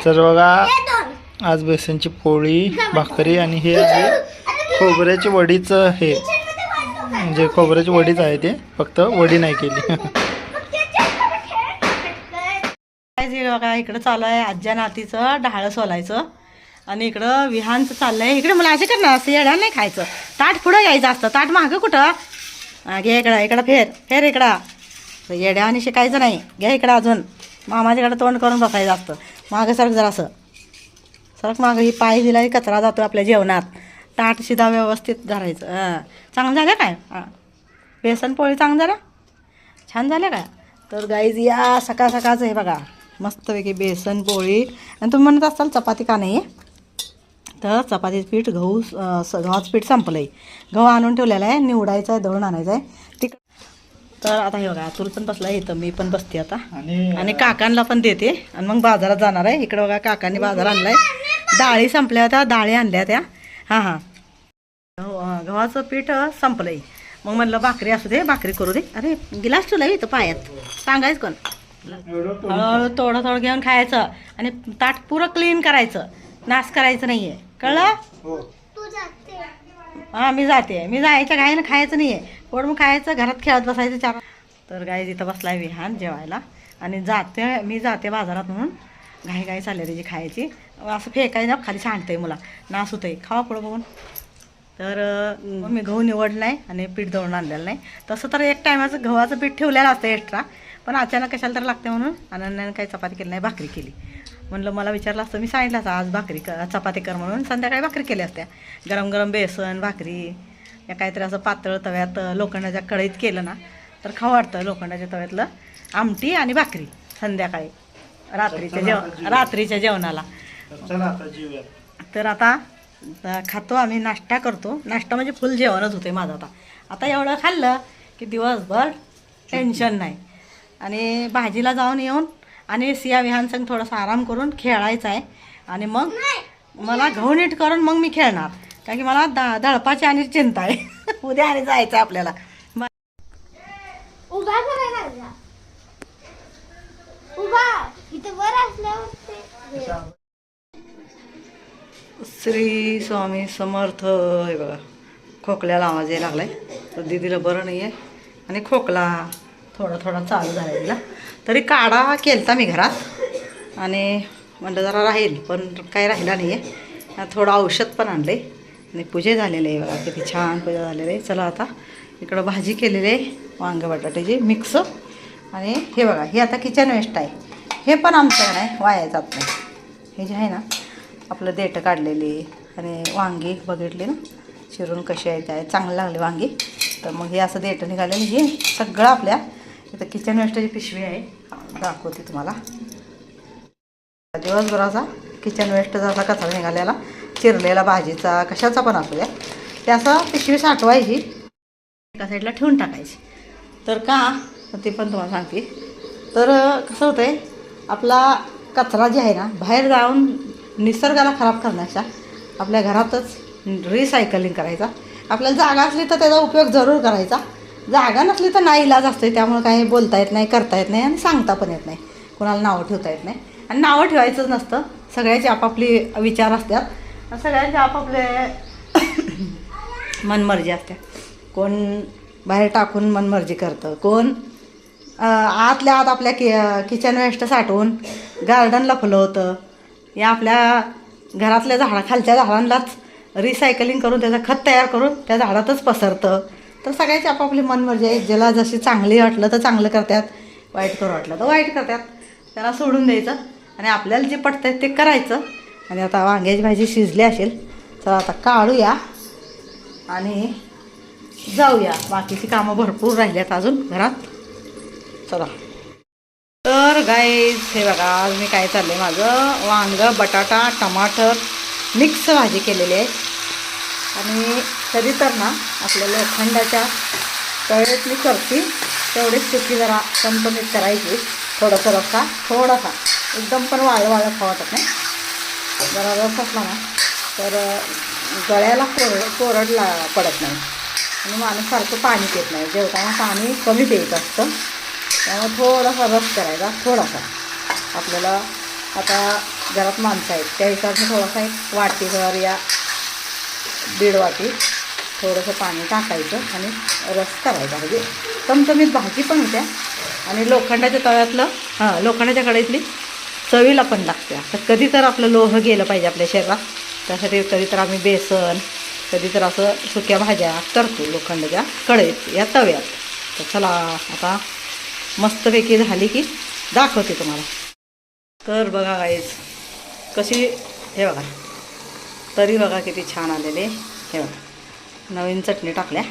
तर बघा आज बेसनची पोळी भाकरी आणि हे आहे खोबऱ्याची वडीचं हे म्हणजे खोबऱ्याची वडीच आहे ते फक्त वडी नाही केली. बघा इकडं चालू आहे आज्या नातीचं डहाळं सोलायचं आणि इकडं विहानचं चाललंय. इकडे मला असे करणार असं येड्या नाही खायचं. ताट पुढं घ्यायचं असतं ताट मागं कुठं घे इकडं इकडं फेर इकडं येड्या आणि शिकायचं नाही. घ्या इकडं अजून मामाच्याकडं तोंड करून बसायचं असतं. मागं सरक जरा असं सरक मागं ही पाय दिला की कचरा जातो आपल्या जेवणात. ताट शिदा व्यवस्थित धरायचं. चांगलं झालं काय बेसन पोळी चांगलं झालं छान झालं काय. तर गाईज या सकाळ सकाळचं हे बघा मस्तपैकी बेसन पोळी. आणि तुम्ही म्हणत असाल चपाती का नाही आहे तर चपातीचं पीठ गव्हाचं पीठ संपलं आहे. गहू आणून ठेवलेला आहे निवडायचं आहे दळून आणायचं आहे तर आता हे बघा तुला पण बसला इथं मी पण बसते आता आणि काकांना पण देते आणि मग बाजारात जाणार आहे. इकडं बघा काकांनी बाजार आणलाय. डाळी संपल्या होत्या डाळी आणल्या त्या हां गव्हाचं पीठ संपलं आहे. मग म्हणलं भाकरी असू दे भाकरी करू दे. अरे गिलास ठेवला इथं पायात सांगायचं कोण. हळूहळू थोडं थोडं घेऊन खायचं आणि ताट पुरं क्लीन करायचं. नाश करायचं नाही आहे कळलं. हां मी जायच्या घाईनं खायचं नाही आहे. पोट मग खायचं घरात खेळत बसायचं चार. तर गाई इथं बसलाय विहान जेवायला आणि मी जाते बाजारात म्हणून घाई चालली त्याची खायची. असं फेकायचं ना खाली सांडतंय मला नास होतंय खावा पुढं बघून. तर मी गहू निवडला नाही आणि पीठ दळून आणलेलं नाही. तसं तर एक टायमाचं गव्हाचं पीठ ठेवलेलं असतं एक्स्ट्रा पण अचानक कशाला तर लागते म्हणून अनन्याने काही चपाती केली नाही भाकरी केली. म्हणलं मला विचारलं असतं मी सांगितलं असतं आज चपाती कर म्हणून संध्याकाळी भाकरी केली असत्या. गरम गरम बेसन भाकरी या काहीतरी असं पातळ तव्यात लोखंडाच्या कढईत केलं ना तर खाऊ वाटतं. लोखंडाच्या तव्यातलं आमटी आणि भाकरी संध्याकाळी रात्रीच्या जेवणाला. तर आता खातो आम्ही नाश्ता करतो. नाश्ता म्हणजे फुल जेवणच होते माझं. आता एवढं खाल्लं की दिवसभर टेन्शन नाही. आणि भाजीला जाऊन येऊन आणि सिया विहान संग थोडासा आराम करून खेळायचा आहे. आणि मग मला गहू नीट करून मग मी खेळणार कारण की मला दळपाची आणि चिंता आहे. उद्या आणि जायचं आपल्याला. श्री स्वामी समर्थ. हे बघा खोकल्याला आवाज यायला लागलाय तर दीदीला बरं नाही आहे आणि खोकला थोडा चालू झाला तिला. तरी काढा केलता मी घरात आणि म्हणलं जरा राहील पण काही राहिला नाही आहे. थोडं औषध पण आणले आणि पूजे झालेले आहे बघा किती छान पूजा झालेली आहे. चला आता इकडं भाजी केलेली आहे वांगे बटाट्याची मिक्स. आणि हे बघा हे आता किचन वेस्ट आहे. हे पण आमच्याकडे आहे वाया जात नाही. हे जे आहे ना आपलं देठं काढलेली आणि वांगी बघितली ना चिरून कशी आहे त्या चांगले लागले वांगी. तर मग हे असं देठं निघालेलं हे सगळं आपल्या इथं किचन वेस्टची पिशवी आहे दाखवते तुम्हाला. दिवसभराचा किचन वेस्ट जसा कचरा निघालेला चिरलेला भाजीचा कशाचा पण असू द्या ते असं पिशवी साठवायची एका साईडला ठेवून टाकायची. तर का ते पण तुम्हाला सांगते. तर कसं होतं आहे आपला कचरा जे आहे ना बाहेर जाऊन निसर्गाला खराब करण्याच्या आपल्या घरातच रिसायकलिंग करायचा. आपल्याला जागा असली तर त्याचा उपयोग जरूर करायचा. जागा नसली तर नाही इलाज असते. त्यामुळे काही बोलता येत नाही करता येत नाही आणि सांगता पण येत नाही. कोणाला नावं ठेवता येत नाही आणि नावं ठेवायचंच नसतं. सगळ्याचे आपापली विचार असतात सगळ्यांचे आपापले मनमर्जी असते. कोण बाहेर टाकून मनमर्जी करतं कोण आतल्या आत आपल्या किचन वेस्ट साठवून गार्डनला फुलवतं या आपल्या घरातल्या खालच्या झाडांनाच रिसायकलिंग करून त्याचं खत तयार करून त्या झाडातच पसरतं. तर सगळ्याची आपापली मनमर्जी आहे. ज्याला जशी चांगली वाटलं तर चांगलं करतात वाईट करू वाटलं तर वाईट करतात. त्याला सोडून द्यायचं आणि आपल्याला जे पटतं ते करायचं. आणि आता वांग्याची भाजी शिजली असेल तर आता काढूया आणि जाऊया. बाकीची कामं भरपूर राहिल्यात अजून घरात. चला तर गाईज हे बघा आज मी काय चाललं आहे माझं वांगं बटाटा टमाटर मिक्स भाजी केलेली आहे. आणि कधी तर ना आपल्या लोखंडाच्या तळ्यात मी करते तेवढीच चुकी जरा कणकणीत करायची. थोडासा एकदम पण वाळं खावं वाटत नाही. जरा रस असला ना तर गळ्याला कोरडला पडत नाही आणि माणूस सारखं पाणी पित नाही. जेवताना पाणी कमी प्यायचं असतं. त्यामुळे थोडासा रस करायचा, थोडासा. आपल्याला आता घरात माणसं आहेत त्या हिशोबाने थोडासा एक वाटीभर या 1.5 वाटी थोडंसं पाणी टाकायचं आणि रस करायचा. म्हणजे चमचमीत भाजी पण होत्या आणि लोखंडाच्या तव्यातलं लोखंडाच्या कढईतली चवीला पण लागते. तर कधी तर आपलं लोह गेलं पाहिजे आपल्या शरीरात, त्यासाठी कधी तर आम्ही बेसन, कधी तर असं सुक्या भाज्या करतो लोखंडाच्या कढईत या तव्यात. तर चला आता मस्तपैकी झाली की दाखवते तुम्हाला. तर बघा गाईज कशी, हे बघा तरी बघा किती छान आलेले. हे बघा नवीन चटणी टाकल्या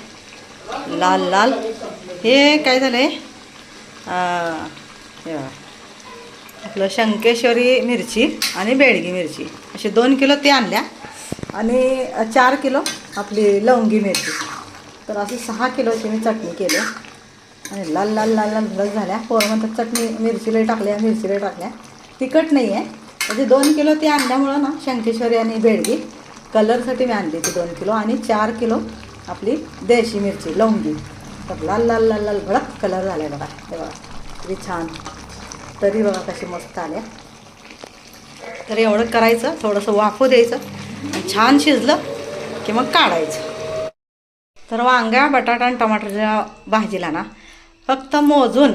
लाल लाल. हे काय झालं आहे, हे बघा आपलं शंकेश्वरी मिरची आणि बेडगी मिरची असे 2 किलो ते आणल्या आणि 4 किलो आपली लवंगी मिरची. तर अशी 6 किलोची मी चटणी केली आणि लाल लाल लाल लाल भडक झाल्या. पोरं म्हणतात चटणी मिरची लई टाकल्या, मिरची लई टाकल्या. तिखट नाही आहे म्हणजे 2 किलो ते आणल्यामुळं ना शंकेश्वरी आणि बेडगी कलरसाठी मी आणली ती 2 किलो आणि 4 किलो आपली देशी मिरची लवंगी. तर लाल लाल लाल लाल भडक कलर झाला बघा. हे बघा किती छान, तरी बघा कशी मस्त आल्या. तर एवढं करायचं, थोडंसं वाफू द्यायचं आणि छान शिजलं की मग काढायचं. तर वांगा बटाटा आणि टमाटरच्या भाजीला ना फक्त मोजून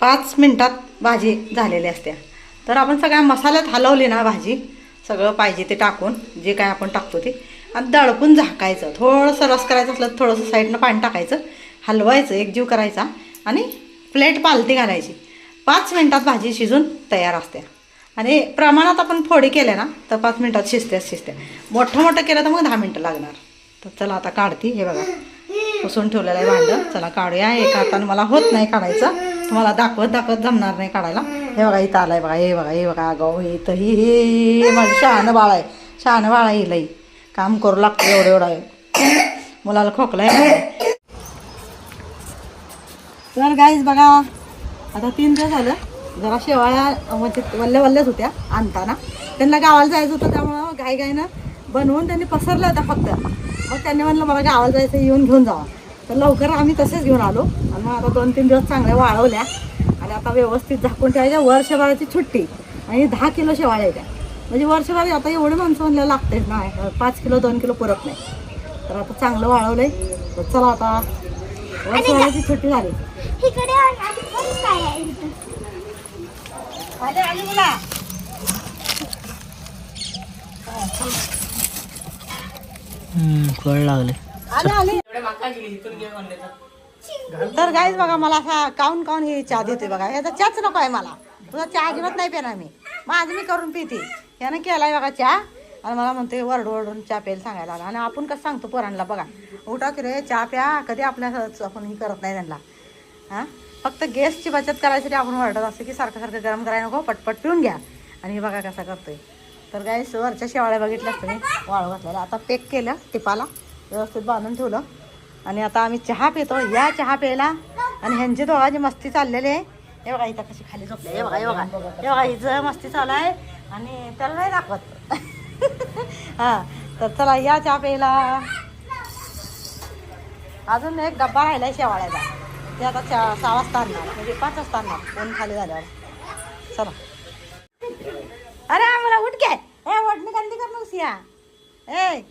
5 मिनटात भाजी झालेली असते. तर आपण सगळ्या मसाल्यात हलवली ना भाजी, सगळं पाहिजे ते टाकून जे काय आपण टाकतो ते, आणि दडपून झाकायचं. थोडंसं रस करायचं असलं तर थोडंसं साईडनं पाणी टाकायचं, हलवायचं, एकजीव करायचा आणि प्लेट पालती घालायची. 5 मिनटात भाजी शिजून तयार असते. आणि प्रमाणात आपण फोडी केल्या ना तर 5 मिनटात शिजते. मोठं केलं तर मग 10 मिनटं लागणार. तर चला आता काढते. हे बघा पुसून ठेवलेलं आहे भांडं. चला काढूया. एका हातानं मला होत नाही काढायचं, तुम्हाला दाखवत जमणार नाही काढायला. हे बघा इथं आलं आहे बघा. हे बघा अगं इथं ही माझं शहाणं बाळ आहे. शहाणं बाळ आहे लई काम करू लागतं एवढं आहे. मुलाला खोकला आहे. तर गाईज बघा आता 3 दिवस झालं. जरा शेवाळ्या म्हणजे वल्ल्याच होत्या आणताना. त्यांना गावाला जायचं होतं त्यामुळं घाईघाईनं बनवून त्यांनी पसरलं होतं फक्त. मग त्यांनी म्हणलं मला गावाला जायचं, येऊन घेऊन जावा. तर लवकर आम्ही तसेच घेऊन आलो आणि मग आता 2-3 दिवस चांगल्या वाळवल्या आणि आता व्यवस्थित झाकून ठेवायच्या. वर्षभराची सुट्टी आणि 10 किलो शेवाळ्या येत्या. म्हणजे वर्षभर आता एवढे माणसं म्हणलं लागतेच ना, 5 किलो 2 किलो पुरत नाही. तर आता चांगलं वाळवलंय. तर चला आता वर्षभराची सुट्टी झाली. फळ लागले. तर गाईज बघा मला असा काऊन ही चहा देते बघा. याचा चहाच नको आहे मला. तुझा चहा अजिबात नाही पिणार मी. माझं मी करून पिते. यानं केलाय बघा चहा आणि मला म्हणते वरडून चहा प्यायला सांगायला आला. आणि आपण कसं सांगतो पोरांना बघा, उठा की रे चहा प्या. कधी आपल्या आपण ही करत नाही त्यांना. हां फक्त गॅसची बचत करायसाठी आपण वरडत असतो की सारखं गरम करायला नको, पटपट पिऊन घ्या. आणि हे बघा कसा करतोय. तर गाईस वरच्या शेवाळ्या बघितल्या असतं मी वाळू घातलेल्या. आता पॅक केलं टिपाला, व्यवस्थित बांधून ठेवलं आणि आता आम्ही चहा पितो. या चहा प्यायला आणि ह्यांची दोघांची मस्ती चाललेली आहे. हे बघा इथं कशी खाली झोपले. हे बघा हिचं मस्ती चालू आहे आणि त्याला नाही दाखवत. हां तर चला या चहा प्यायला. अजून एक डब्बा राहिला आहे शेवाळ्याचा. ते आता 6 वाजता आणणार म्हणजे 5 वाजता आणणार कोण खाली झाल्यावर. चला अरे आम्हाला उठ काय ए वडणी कांदी कर नकोस या ए.